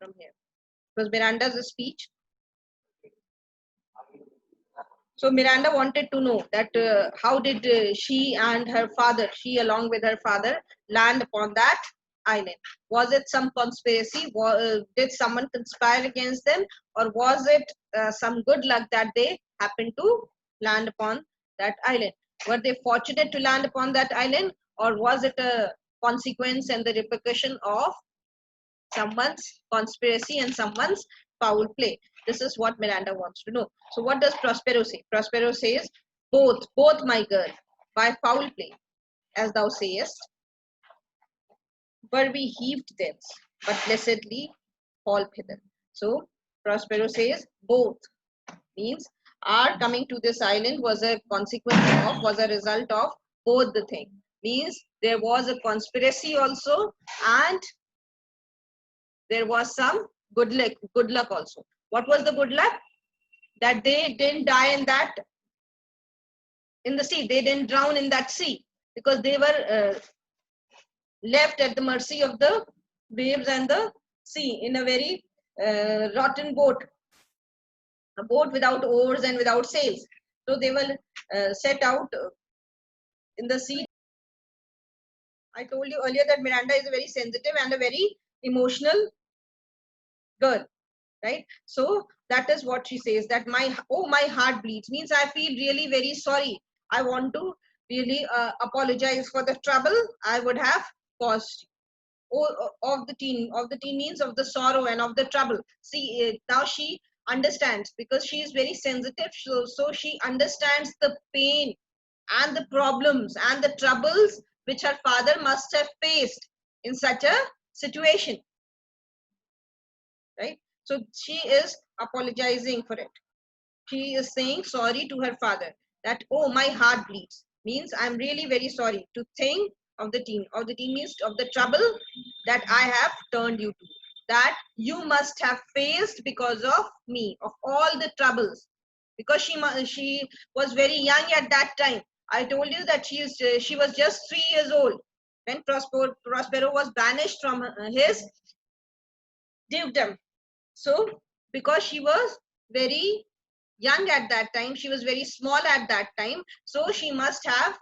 from here. It was Miranda's speech. So Miranda wanted to know that how did she and her father, she along with her father, land upon that island? Was it some conspiracy? Did someone conspire against them, or was it some good luck that they happened to land upon that island? Were they fortunate to land upon that island, or was it a consequence and the repercussion of someone's conspiracy and someone's foul play? This is what Miranda wants to know. So what does Prospero say? Prospero says, both, my girl, by foul play, as thou sayest, were we heaved thence, but blessedly fall hither. So Prospero says, both means our coming to this island was a consequence of, was a result of both the thing. Means there was a conspiracy also, and there was some good luck also. What was the good luck? That they didn't die in the sea. They didn't drown in that sea, because they were left at the mercy of the waves and the sea in a very rotten boat, a boat without oars and without sails. So they were set out in the sea. I told you earlier that Miranda is a very sensitive and a very emotional girl, right? So that is what she says, that my heart bleeds, means I feel really very sorry. I want to really apologize for the trouble I would have caused. Of the teen means of the sorrow and of the trouble. See, now she understands, because she is very sensitive, so she understands the pain and the problems and the troubles which her father must have faced in such a situation, right? So she is apologizing for it. She is saying sorry to her father, that, oh, my heart bleeds, means I'm really very sorry to think of the teen. Of the teen means of the trouble that I have turned you to, that you must have faced because of me, of all the troubles, because she was very young at that time. I told you that she was just 3 years old when Prospero was banished from his dukedom. So because she was very young at that time, she was very small at that time, so she must have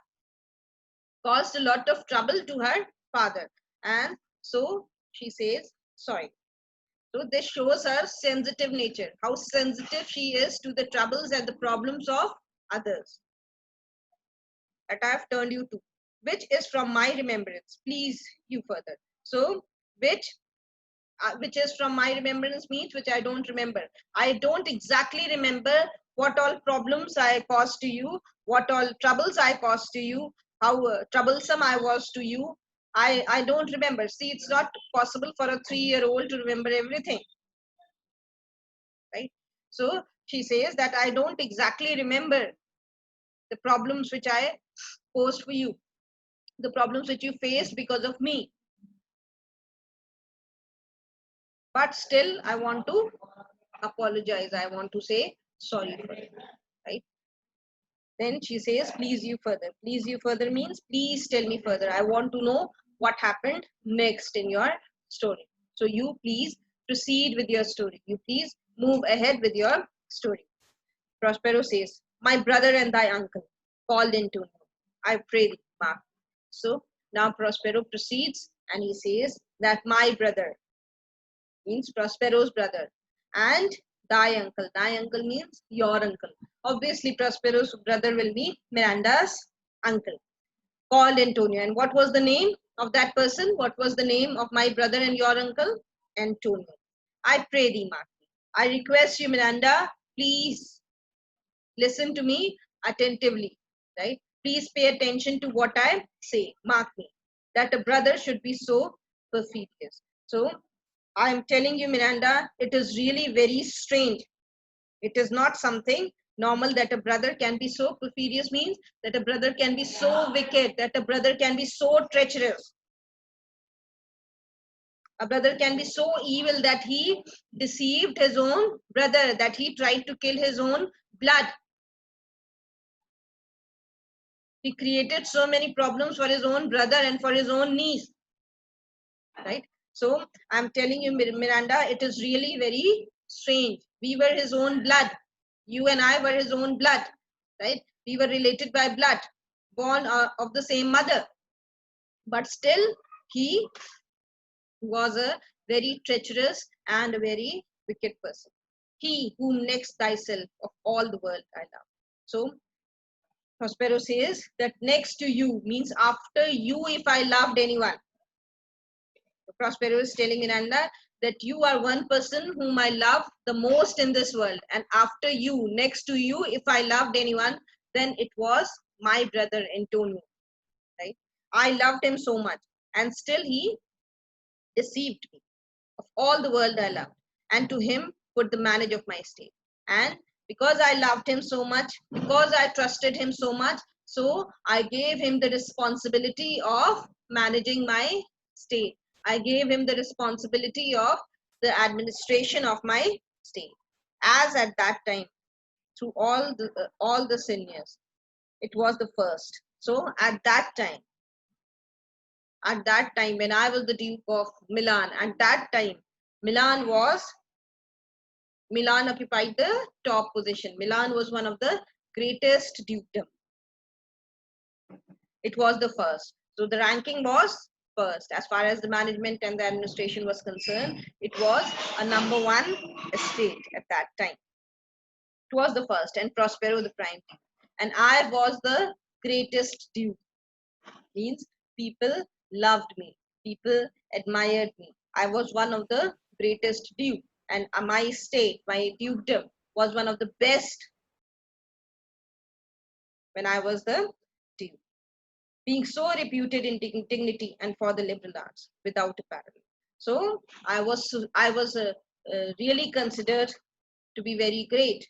caused a lot of trouble to her father, and so she says sorry. So this shows her sensitive nature, how sensitive she is to the troubles and the problems of others, that I have turned you to, which is from my remembrance, please you further. So which is from my remembrance means which I don't remember. I don't exactly remember what all problems I caused to you, what all troubles I caused to you, how troublesome I was to you. I don't remember. See, it's not possible for a 3-year-old to remember everything, right? So she says that I don't exactly remember the problems which I posed for you, the problems which you faced because of me. But still, I want to apologize. I want to say sorry for it, right? Then she says, please you further. Please you further means, please tell me further. I want to know what happened next in your story. So you please proceed with your story. You please move ahead with your story. Prospero says, my brother and thy uncle called into me. I pray thee, Mark. So now Prospero proceeds and he says that my brother means Prospero's brother, and thy uncle. Thy uncle means your uncle. Obviously, Prospero's brother will be Miranda's uncle. Called Antonio. And what was the name of that person? What was the name of my brother and your uncle? Antonio. I pray thee, Mark. I request you, Miranda, please listen to me attentively, right? Please pay attention to what I say. Mark me. That a brother should be so perfidious. So I am telling you, Miranda, it is really very strange. It is not something normal that a brother can be so perfidious, means that a brother can be so wicked, that a brother can be so treacherous. A brother can be so evil that he deceived his own brother, that he tried to kill his own blood. He created so many problems for his own brother and for his own niece, right? So I'm telling you, Miranda, it is really very strange. We were his own blood. You and I were his own blood, right? We were related by blood, born of the same mother. But still, he was a very treacherous and a very wicked person. He whom next thyself of all the world I love. So Prospero says that next to you means after you, if I loved anyone. Prospero is telling Miranda that you are one person whom I love the most in this world. And after you, next to you, if I loved anyone, then it was my brother Antonio. Right? I loved him so much. And still he deceived me. Of all the world I loved, and to him put the manage of my state. And because I loved him so much, because I trusted him so much, so I gave him the responsibility of managing my state. I gave him the responsibility of the administration of my state. As at that time, through all the seniors, it was the first. So at that time when I was the Duke of Milan, at that time Milan was Milan occupied the top position. Milan was one of the greatest dukedom. It was the first. So the ranking was first. As far as the management and the administration was concerned, it was a number one estate at that time. It was the first, and Prospero the prime duke. And I was the greatest duke. Means people loved me. People admired me. I was one of the greatest duke. And my state, my dukedom, was one of the best when I was the duke, being so reputed in dignity and for the liberal arts without a parallel. So I was really considered to be very great,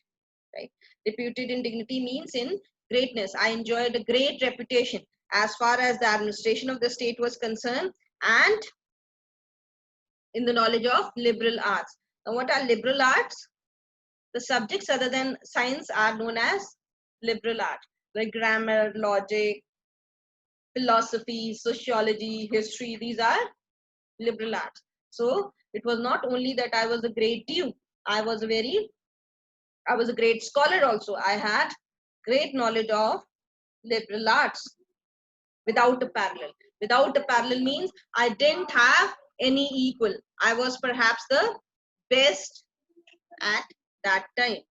right? Reputed in dignity means in greatness. I enjoyed a great reputation as far as the administration of the state was concerned and in the knowledge of liberal arts. Now, what are liberal arts? The subjects other than science are known as liberal art, like grammar, logic, philosophy, sociology, history. These are liberal arts. So it was not only that I was a great duke, I was a great scholar also. I had great knowledge of liberal arts without a parallel. Without a parallel means I didn't have any equal. I was perhaps the best at that time.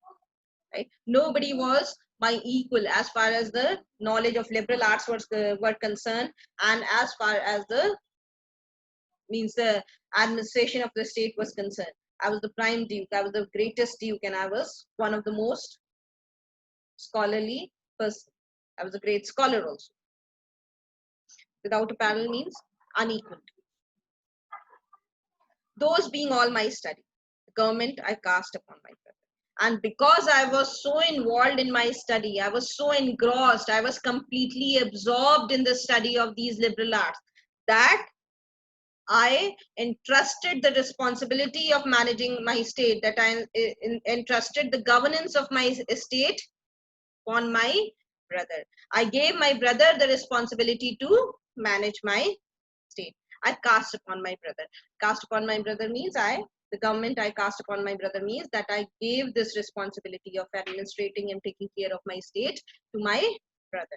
Right? Nobody was my equal as far as the knowledge of liberal arts were concerned, and as far as the administration of the state was concerned. I was the prime duke. I was the greatest duke, and I was one of the most scholarly person. I was a great scholar also. Without a parallel means unequal. Those being all my study, the government I cast upon my brother. And because I was so involved in my study, I was so engrossed, I was completely absorbed in the study of these liberal arts that I entrusted the responsibility of managing my state, that I entrusted the governance of my estate upon my brother. I gave my brother the responsibility to manage my state. I cast upon my brother. Cast upon my brother means the government I cast upon my brother means that I gave this responsibility of administrating and taking care of my state to my brother.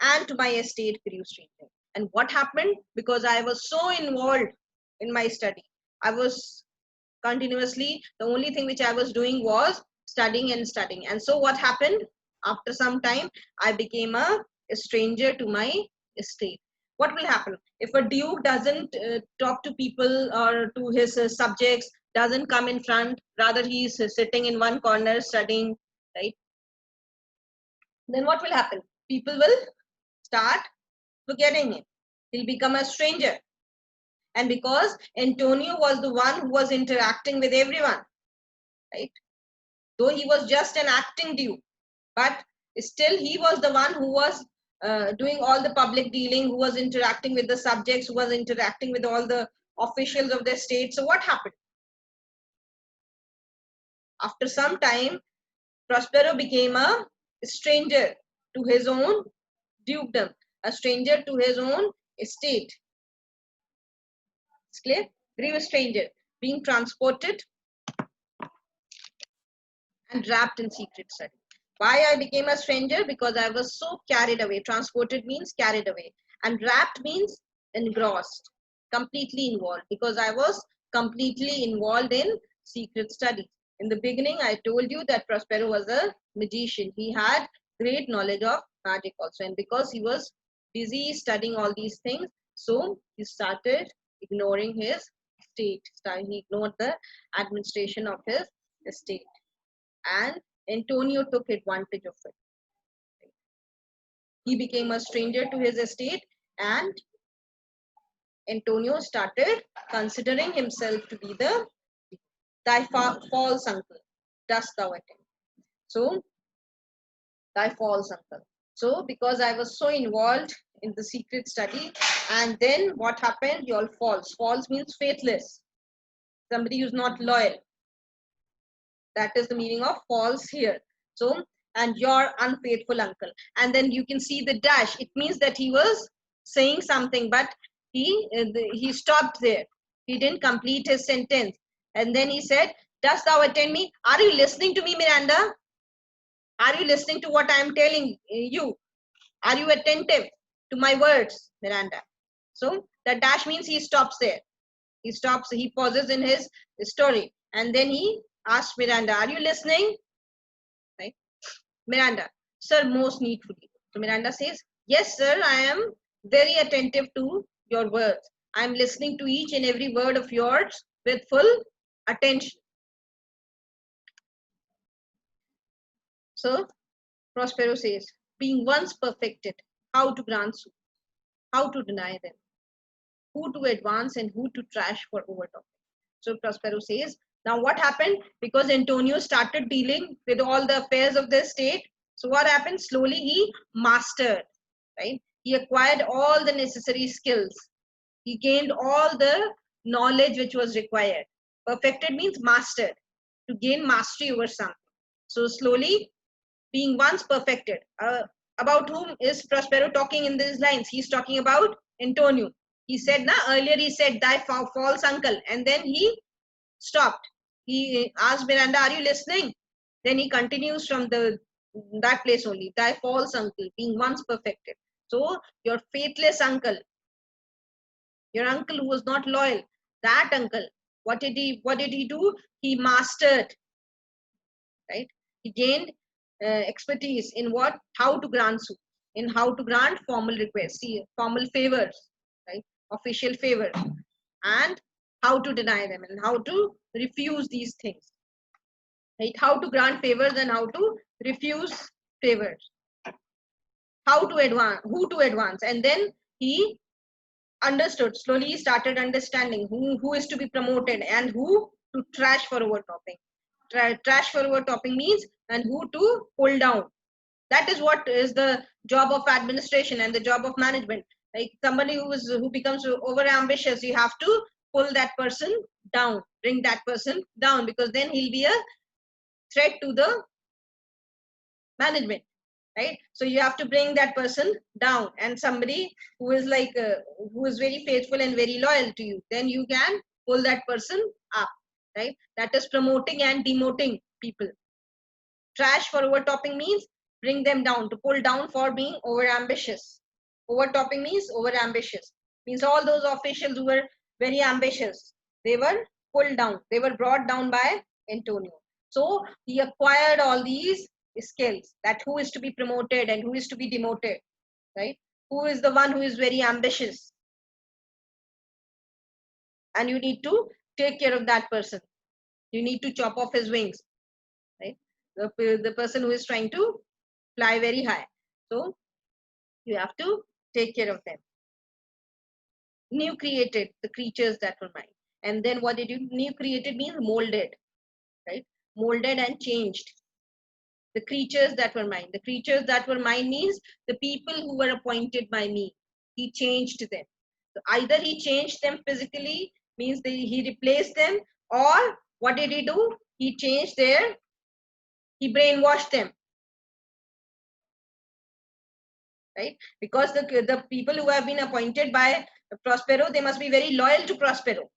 And to my estate grew strangely. And what happened? Because I was so involved in my study, I was continuously, the only thing which I was doing was studying and studying. And so what happened? After some time, I became a stranger to my estate. What will happen? If a duke doesn't talk to people or to his subjects, doesn't come in front, rather he is sitting in one corner studying, right? Then what will happen? People will start forgetting him. He'll become a stranger. And because Antonio was the one who was interacting with everyone, right? Though he was just an acting duke, but still he was the one who was doing all the public dealing, who was interacting with the subjects, who was interacting with all the officials of the state. So what happened? After some time, Prospero became a stranger to his own dukedom, a stranger to his own estate. It's clear? became a stranger, being transported and wrapped in secret study. Why I became a stranger? Because I was so carried away. Transported means carried away. And wrapped means engrossed, completely involved. Because I was completely involved in secret studies. In the beginning, I told you that Prospero was a magician. He had great knowledge of magic also. And because he was busy studying all these things, so he started ignoring his state. He ignored the administration of his estate, and Antonio took advantage of it. He became a stranger to his estate, and Antonio started considering himself to be thy false uncle. Dost thou attend? So, thy false uncle. So, because I was so involved in the secret study, and then what happened? You're all false. False means faithless. Somebody who's not loyal. That is the meaning of false here. So, and your unfaithful uncle. And then you can see the dash. It means that he was saying something, but he stopped there. He didn't complete his sentence. And then he said, dost thou attend me? Are you listening to me, Miranda? Are you listening to what I am telling you? Are you attentive to my words, Miranda? So the dash means he stops there. He stops, he pauses in his story. And then he asks Miranda, are you listening? Right? Miranda, sir, most needfully. So Miranda says, yes, sir, I am very attentive to your words. I am listening to each and every word of yours with full attention. So Prospero says, being once perfected, how to grant soup, how to deny them, who to advance and who to trash for overtop. So Prospero says, now what happened? Because Antonio started dealing with all the affairs of the state. So what happened? Slowly he mastered, right? He acquired all the necessary skills. He gained all the knowledge which was required. Perfected means mastered, to gain mastery over something. So slowly being once perfected. About whom is Prospero talking in these lines? He's talking about Antonio. He said, earlier he said, thy false uncle. And then he stopped. He asked Miranda, are you listening? Then he continues from that place only. Thy false uncle, being once perfected. So your faithless uncle, your uncle who was not loyal, that uncle, what did he do? He mastered, right? He gained expertise in how to grant suit, in how to grant formal requests, formal favors, right? Official favors, and how to deny them and how to refuse these things, right? How to grant favors and how to refuse favors, how to advance, who to advance, and then he understood. Slowly, he started understanding who is to be promoted and who to trash for overtopping. Trash for overtopping means and who to pull down. That is what is the job of administration and the job of management. Like somebody who becomes over ambitious, you have to pull that person down, bring that person down, because then he'll be a threat to the management, right? So you have to bring that person down, and somebody who is like who is very faithful and very loyal to you, then you can pull that person up, right? That is promoting and demoting people. Trash for overtopping means bring them down, to pull down for being over ambitious. Overtopping means over ambitious, means all those officials who were very ambitious, they were pulled down, they were brought down by Antonio. So he acquired all these skills, that who is to be promoted and who is to be demoted, right? Who is the one who is very ambitious, and you need to take care of that person. You need to chop off his wings, right? The person who is trying to fly very high. So you have to take care of them. New created, the creatures that were mine. And then what did you, new created means molded, right? Molded and changed. The creatures that were mine. The creatures that were mine means the people who were appointed by me. He changed them. So either he changed them physically, means he replaced them, or what did he do? He changed he brainwashed them, right? Because the people who have been appointed by Prospero, they must be very loyal to Prospero.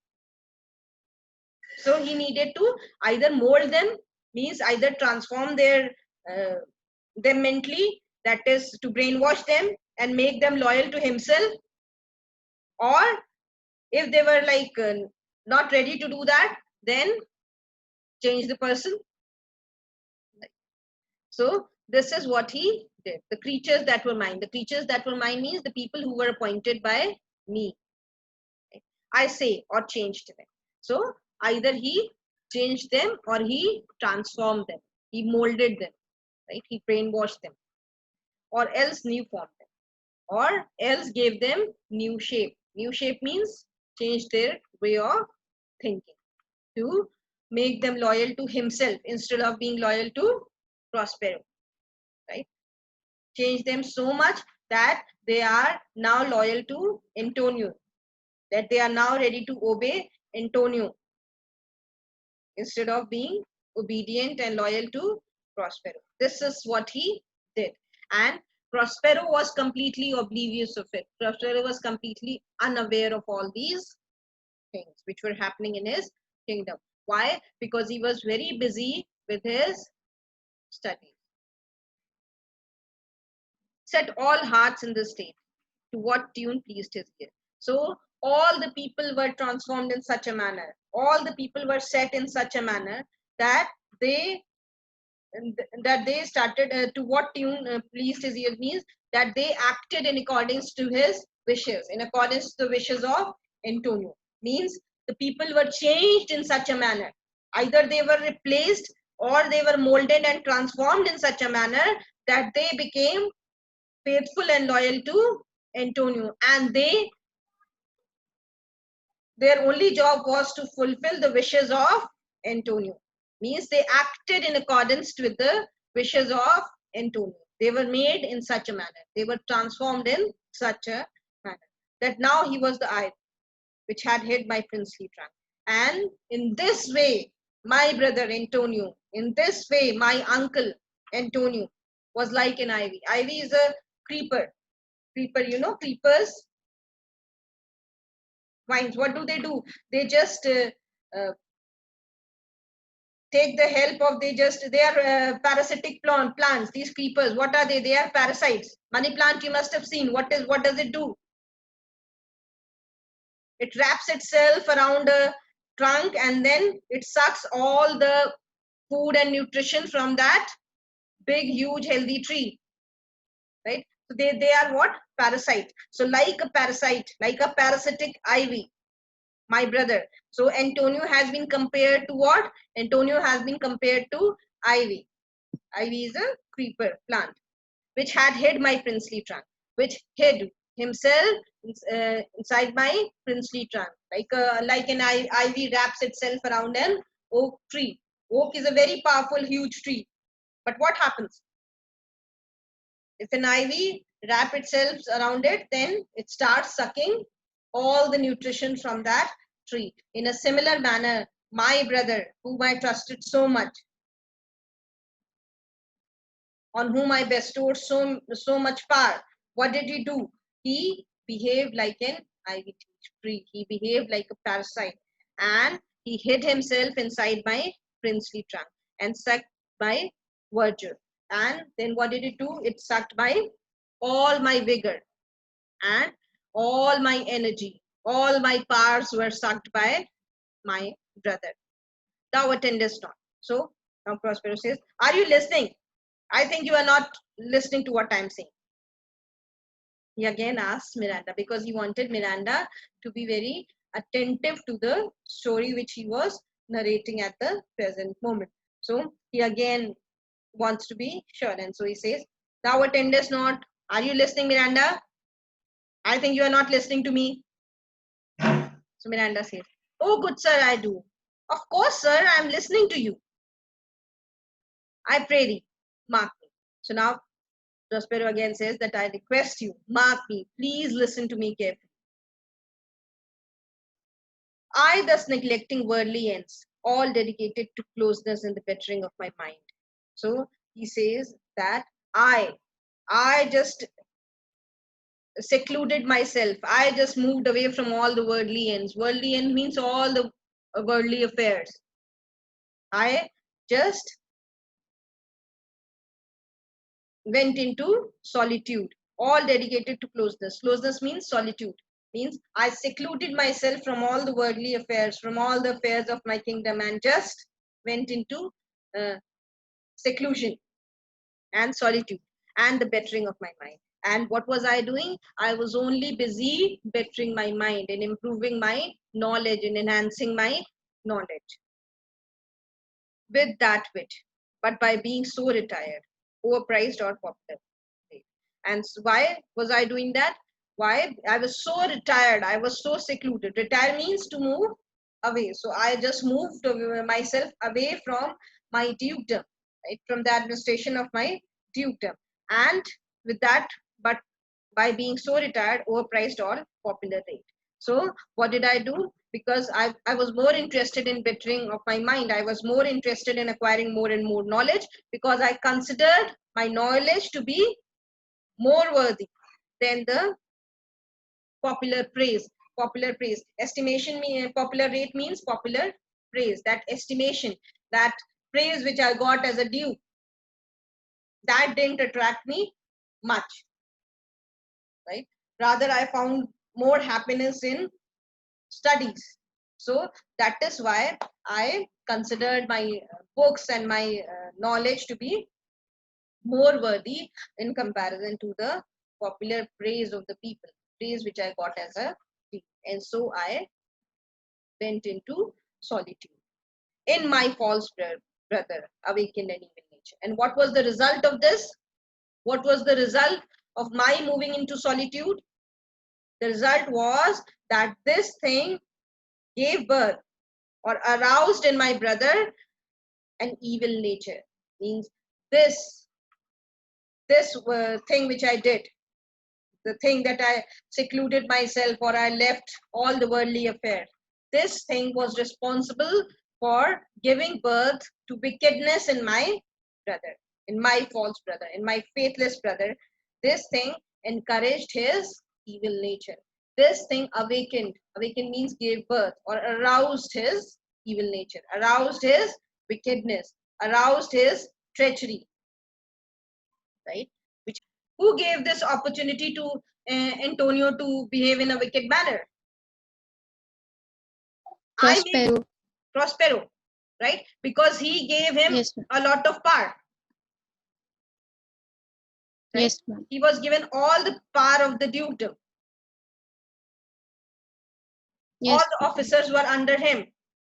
So he needed to either mold them, means either transform them mentally, that is to brainwash them and make them loyal to himself, or if they were like not ready to do that, then change the person. So this is what he did. The creatures that were mine. The creatures that were mine means the people who were appointed by me. I say, or changed them. So either he changed them or he transformed them. He molded them, right? He brainwashed them, or else new formed them, or else gave them new shape. New shape means change their way of thinking to make them loyal to himself instead of being loyal to Prospero, right? Change them so much that they are now loyal to Antonio, that they are now ready to obey Antonio instead of being obedient and loyal to Prospero. This is what he did. And Prospero was completely oblivious of it. Prospero was completely unaware of all these things which were happening in his kingdom. Why? Because he was very busy with his studies. Set all hearts in the state. To what tune pleased his ear. So all the people were transformed in such a manner. All the people were set in such a manner that they started to what tune pleased his ear means that they acted in accordance to his wishes, in accordance to the wishes of Antonio. Means the people were changed in such a manner. Either they were replaced or they were molded and transformed in such a manner that they became faithful and loyal to Antonio, and their only job was to fulfill the wishes of Antonio. Means they acted in accordance with the wishes of Antonio. They were made in such a manner. They were transformed in such a manner that now he was the eye which had hid my princely trunk. And in this way, my brother Antonio, in this way, my uncle Antonio was like an ivy. Ivy is a creeper. Creeper, you know, creepers, vines. What do? They just take the help of, they are parasitic plants. These creepers, what are they are parasites. Money plant, you must have seen. What does it do? It wraps itself around a trunk and then it sucks all the food and nutrition from that big huge healthy tree, right? So they are what? Parasite. So like a parasite, like a parasitic ivy, my brother. So Antonio has been compared to what? Antonio has been compared to ivy. Ivy is a creeper plant which had hid my princely trunk, which hid himself inside my princely trunk, like an ivy wraps itself around an oak tree. Oak is a very powerful, huge tree. But what happens? If an ivy wrap itself around it, then it starts sucking all the nutrition from that tree. In a similar manner, my brother, whom I trusted so much, on whom I bestowed so much power, what did he do? He behaved like an ivy tree. He behaved like a parasite, and he hid himself inside my princely trunk and sucked my verdure. And then what did it do? It sucked my all my vigor and all my energy. All my powers were sucked by my brother. Thou attendest not. So now Prospero says, are you listening? I think you are not listening to what I'm saying. He again asked Miranda because he wanted Miranda to be very attentive to the story which he was narrating at the present moment. So he again wants to be sure. And so he says, thou attendest not. Are you listening, Miranda? I think you are not listening to me. So Miranda says, oh, good sir, I do. Of course, sir, I am listening to you. I pray thee, mark me. So now Prospero again says that I request you, mark me, please listen to me carefully. I thus neglecting worldly ends, all dedicated to closeness and the bettering of my mind. So he says that I just secluded myself. I just moved away from all the worldly ends. Worldly end means all the worldly affairs. I just went into solitude, all dedicated to closeness. Closeness means solitude, means I secluded myself from all the worldly affairs, from all the affairs of my kingdom, and just went into uh, seclusion and solitude and the bettering of my mind. And what was I doing? I was only busy bettering my mind and improving my knowledge and enhancing my knowledge with that wit, but by being so retired, overpriced, or popular. And why was I doing that? Why? I was so retired. I was so secluded. Retire means to move away. So I just moved myself away from my dukedom, right? From the administration of my dukedom. And with that, but by being so retired, overpriced, or popular rate. So what did I do? Because I was more interested in bettering of my mind. I was more interested in acquiring more and more knowledge, because I considered my knowledge to be more worthy than the popular praise. Popular praise. Estimation popular rate means popular praise. That estimation, that praise which I got as a due, that didn't attract me much, right? Rather, I found more happiness in studies. So that is why I considered my books and my knowledge to be more worthy in comparison to the popular praise of the people, praise which I got as a teen. And so I went into solitude. In my false brother awakened an evil nature. And what was the result of this? What was the result of my moving into solitude? The result was that this thing gave birth or aroused in my brother an evil nature. Means this thing which I did, the thing that I secluded myself or I left all the worldly affairs, this thing was responsible for giving birth to wickedness in my brother, in my false brother, in my faithless brother. This thing encouraged his evil nature. This thing awakened means gave birth or aroused his evil nature, aroused his wickedness, aroused his treachery, right? Which, who gave this opportunity to Antonio to behave in a wicked manner? Prospero. Prospero, right? Because he gave him Yes, a lot of power, right? yes, ma'am. He was given all the power of the dukedom. All Yes, the ma'am. officers were under him.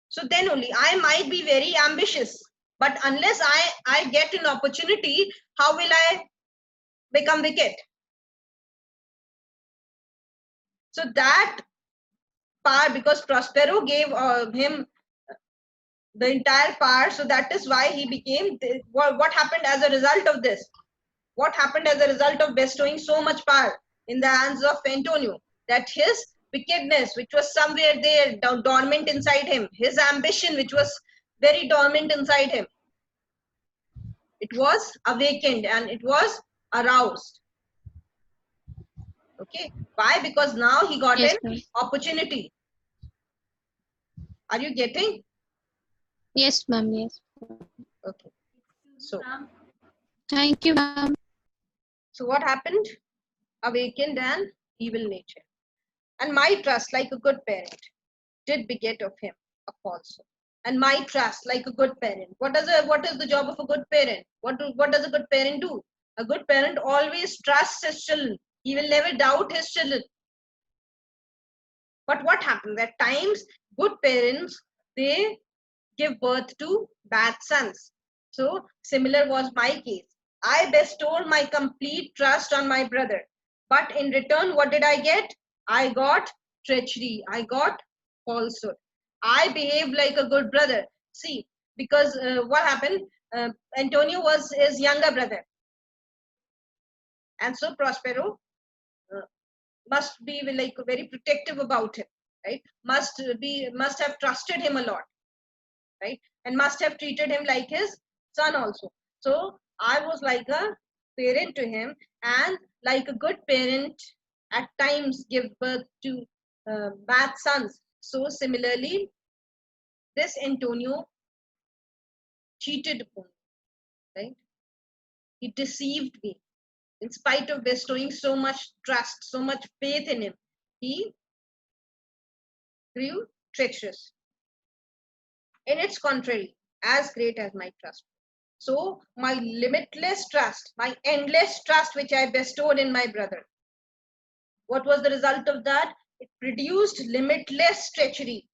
So then only I might be very ambitious, but unless I get an opportunity, how will I become wicked? So that power, because Prospero gave him the entire power, so that is why he became what happened as a result of this? What happened as a result of bestowing so much power in the hands of Antonio? That his wickedness, which was somewhere there dormant inside him, his ambition, which was very dormant inside him, it was awakened and it was aroused. Okay, why? Because now he got Yes, an ma'am. opportunity. Are you getting? Yes, ma'am. Yes. Okay, so Thank you, ma'am. what happened? Awakened an evil nature. And my trust, like a good parent, did beget of him a falsehood. And my trust, like a good parent. What is the job of a good parent? What does a good parent do? A good parent always trusts his children. He will never doubt his children. But what happens? At times, good parents, they give birth to bad sons. So similar was my case. I bestowed my complete trust on my brother. But in return, what did I get? I got treachery. I got falsehood. I behaved like a good brother. See, because what happened? Antonio was his younger brother. And so Prospero uh, must be like very protective about him, right? Must have trusted him a lot, right? And must have treated him like his son also. So I was like a parent to him, and like a good parent at times give birth to bad sons. So similarly, this Antonio cheated upon me, right? He deceived me. In spite of bestowing so much trust, so much faith in him, he grew treacherous. In its contrary, as great as my trust. So my limitless trust, my endless trust which I bestowed in my brother, what was the result of that? It produced limitless treachery,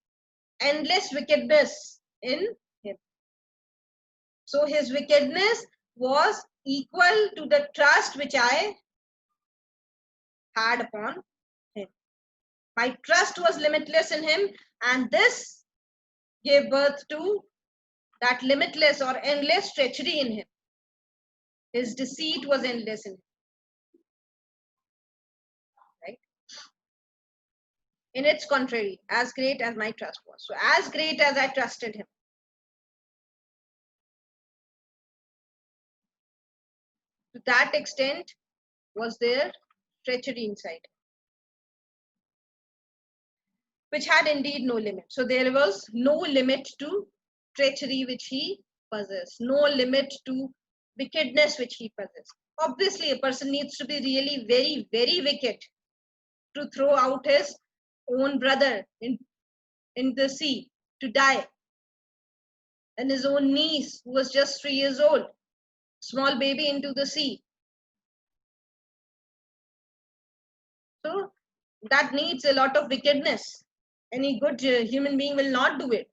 endless wickedness in him. So his wickedness was equal to the trust which I had upon him. My trust was limitless in him, and this gave birth to that limitless or endless treachery in him. His deceit was endless in him, right? In its contrary, as great as my trust was. So as great as I trusted him, to that extent was there treachery inside, which had indeed no limit. So there was no limit to treachery which he possessed, no limit to wickedness which he possessed. Obviously, a person needs to be really very, very wicked to throw out his own brother in the sea to die, and his own niece, who was just 3 years old, small baby, into the sea. So that needs a lot of wickedness. Any good human being will not do it.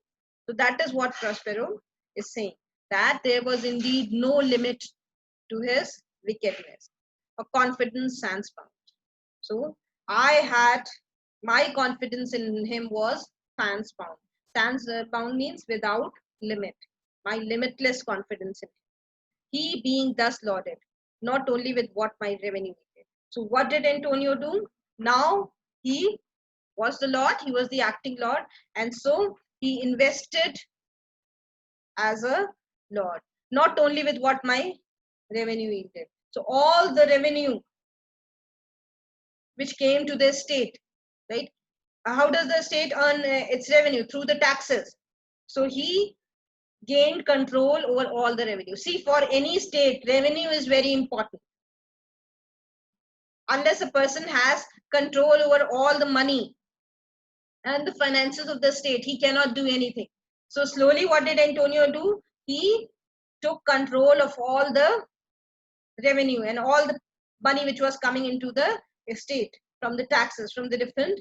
So that is what Prospero is saying, that there was indeed no limit to his wickedness. A confidence sans bound. So I had, my confidence in him was sans bound. Sans bound means without limit. My limitless confidence in him. He being thus lauded, not only with what my revenue did. So what did Antonio do? Now he was the Lord, he was the acting Lord, and so he invested as a Lord, not only with what my revenue yielded. So all the revenue which came to the state, right? How does the state earn its revenue? Through the taxes. So he gained control over all the revenue. See, for any state, revenue is very important. Unless a person has control over all the money and the finances of the state, he cannot do anything. So slowly, what did Antonio do? He took control of all the revenue and all the money which was coming into the estate from the taxes, from the different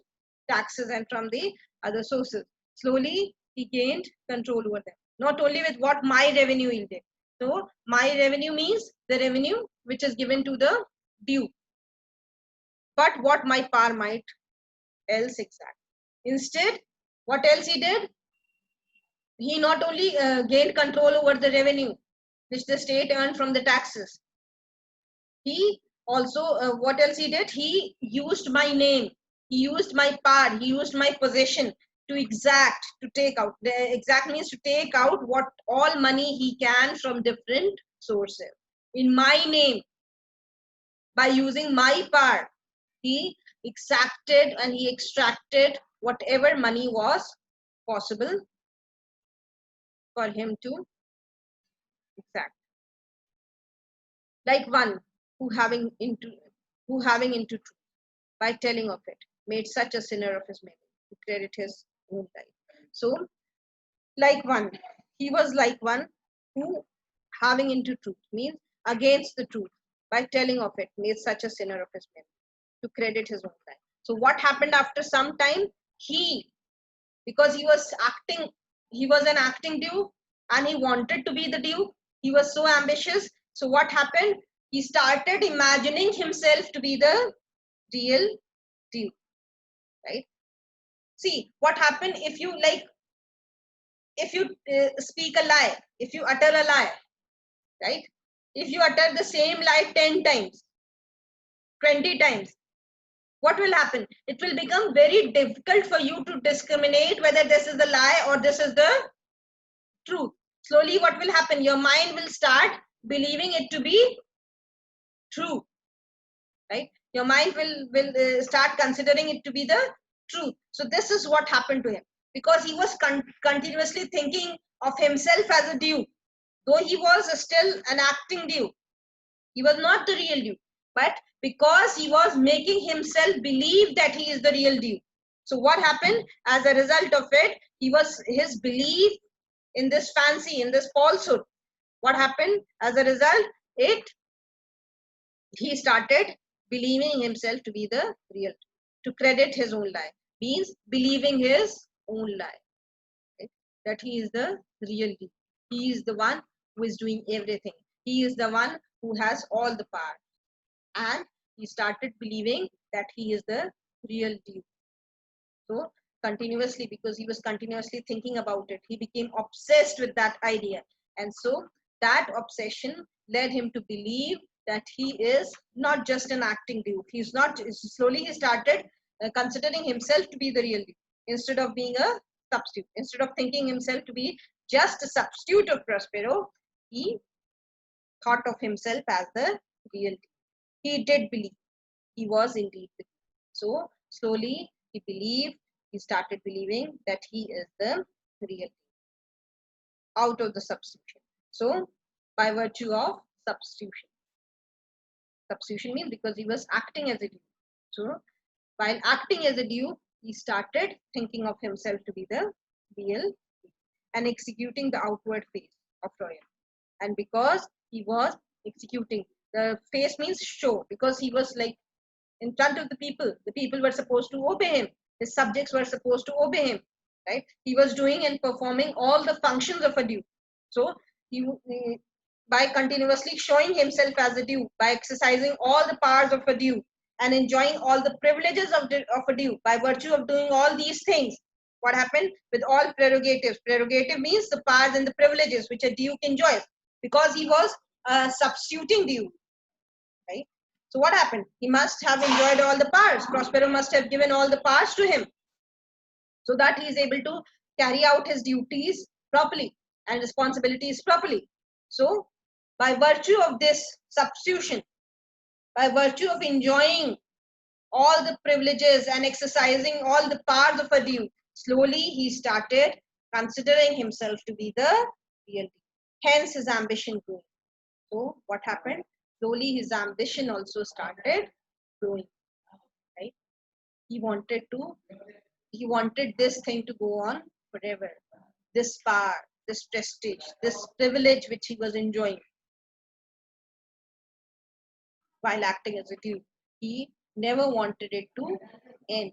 taxes and from the other sources. Slowly, he gained control over them. Not only with what my revenue yielded. So my revenue means the revenue which is given to the due, but what my power might else exact. Instead, what else he did? He not only gained control over the revenue which the state earned from the taxes, he also, what else he did? He used my name, he used my power, he used my possession to exact, to take out. The exact means to take out what all money he can from different sources. In my name, by using my power, he exacted and he extracted whatever money was possible for him to exact. Like one who having into truth, by telling of it, made such a sinner of his many, to credit his own life. So, like one, he was like one who having into truth means against the truth, by telling of it, made such a sinner of his many, to credit his own life. So what happened after some time? He, because he was acting, he was an acting duke and he wanted to be the duke. He was so ambitious. So what happened? He started imagining himself to be the real duke, right? See what happened if you if you speak a lie, if you utter a lie, right? If you utter the same lie 10 times, 20 times, what will happen? It will become very difficult for you to discriminate whether this is the lie or this is the truth. Slowly, what will happen? Your mind will start believing it to be true, right? Your mind will start considering it to be the truth. So this is what happened to him. because he was continuously thinking of himself as a duke, though he was still an acting duke. He was not the real duke, but because he was making himself believe that he is the real duke. So what happened as a result of it? His belief in this fancy, in this falsehood. What happened as a result? He started believing himself to be the real, to credit his own lie, means believing his own lie, right? That he is the real duke. He is the one who is doing everything. He is the one who has all the power. And he started believing that he is the real duke. So continuously, because he was continuously thinking about it, he became obsessed with that idea. And so that obsession led him to believe that he is not just an acting duke. He's not. Slowly he started considering himself to be the real duke instead of being a substitute. Instead of thinking himself to be just a substitute of Prospero, he thought of himself as the real duke. He did believe he was indeed the duke. So slowly he started believing that he is the real duke out of the substitution. So by virtue of substitution. Substitution means because he was acting as a duke. So while acting as a duke, he started thinking of himself to be the real duke and executing the outward face of royal. And because he was executing, the face means show, because he was like in front of the people were supposed to obey him. His subjects were supposed to obey him, right? He was doing and performing all the functions of a duke. So he by continuously showing himself as a duke, by exercising all the powers of a duke and enjoying all the privileges of a duke, by virtue of doing all these things, what happened with all prerogatives? Prerogative means the powers and the privileges which a duke enjoys, because he was a substituting duke, right? So what happened? He must have enjoyed all the powers. Prospero must have given all the powers to him so that he is able to carry out his duties properly and responsibilities properly. So by virtue of this substitution, by virtue of enjoying all the privileges and exercising all the powers of a duke, slowly he started considering himself to be the real duke. Hence his ambition grew. So what happened? Slowly his ambition also started growing, right? He wanted this thing to go on forever. This power, this prestige, this privilege which he was enjoying while acting as a duke. He never wanted it to end.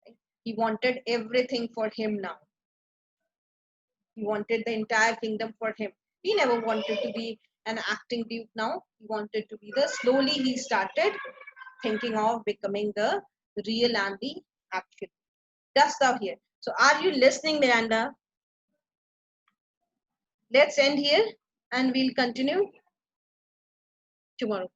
Right? He wanted everything for him now. He wanted the entire kingdom for him. He never wanted to be an acting duke now. He wanted to be slowly he started thinking of becoming the real and the actual. Dost thou hear? So are you listening, Miranda? Let's end here and we'll continue tomorrow.